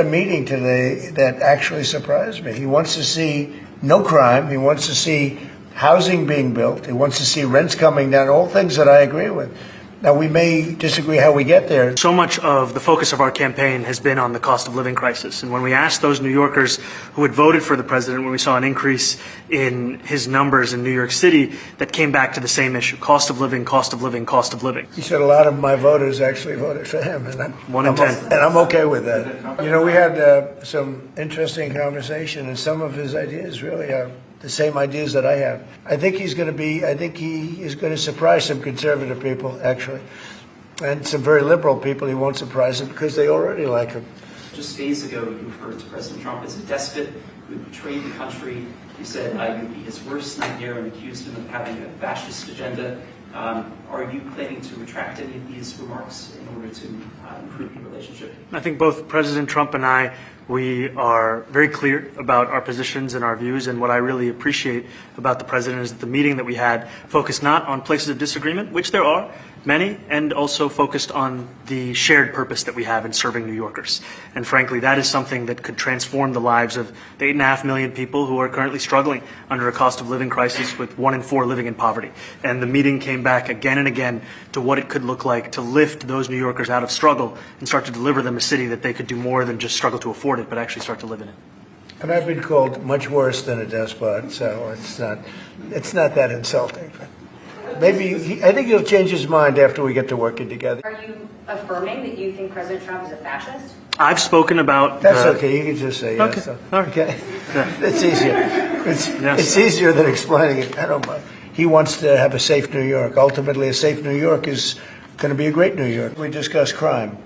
a meeting today that actually surprised me. He wants to see no crime. He wants to see housing being built. He wants to see rents coming down, all things that I agree with. Now, we may disagree how we get there. So much of the focus of our campaign has been on the cost of living crisis. And when we asked those New Yorkers who had voted for the president, when we saw an increase in his numbers in New York City, that came back to the same issue: cost of living, cost of living, cost of living. He said a lot of my voters actually voted for him, and One in 10. And I'm okay with that. You know, we had some interesting conversation, and some of his ideas really are the same ideas that I have. I think he is going to surprise some conservative people, actually. And some very liberal people he won't surprise them because they already like him. Just days ago, you referred to President Trump as a despot who betrayed the country. You said you would be his worst nightmare and accused him of having a fascist agenda. Are you planning to retract any of these remarks in order to improve your relationship? I think both President Trump and I, we are very clear about our positions and our views, and what I really appreciate about the president is that the meeting that we had focused not on places of disagreement, which there are many, and also focused on the shared purpose that we have in serving New Yorkers. And frankly, that is something that could transform the lives of the 8.5 million people who are currently struggling under a cost of living crisis, with 1 in 4 living in poverty. And the meeting came back again and again to what it could look like to lift those New Yorkers out of struggle and start to deliver them a city that they could do more than just struggle to afford it, but actually start to live in it. And I've been called much worse than a despot, so it's not that insulting. Maybe I think he'll change his mind after we get to working together. Are you affirming that you think President Trump is a fascist? I've spoken about... That's okay. You can just say yes. Okay. All right. Okay. It's easier. It's easier than explaining it. I don't mind. He wants to have a safe New York. Ultimately, a safe New York is going to be a great New York. We discuss crime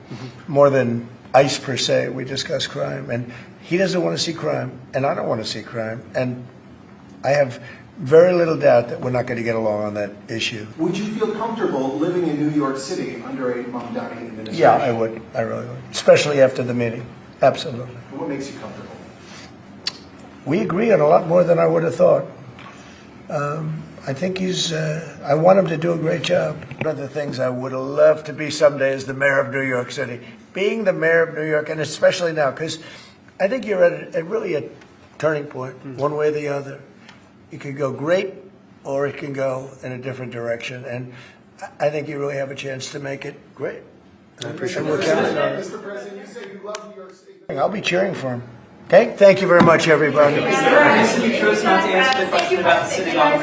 more than ICE per se. We discuss crime. And he doesn't want to see crime, and I don't want to see crime. And I have very little doubt that we're not going to get along on that issue. Would you feel comfortable living in New York City under a Mamdani administration? Yeah, I would. I really would. Especially after the meeting. Absolutely. What makes you comfortable? We agree on a lot more than I would have thought. I think I want him to do a great job. One of the things I would love to be someday is the mayor of New York City. Being the mayor of New York, and especially now, because I think you're at really a turning point, one way or the other. It could go great, or it can go in a different direction. And I think you really have a chance to make it great. I appreciate it. Mr. President, you say you love New York City. I'll be cheering for him. Okay? Thank you very much, everybody. You chose not to answer the question about the city hall.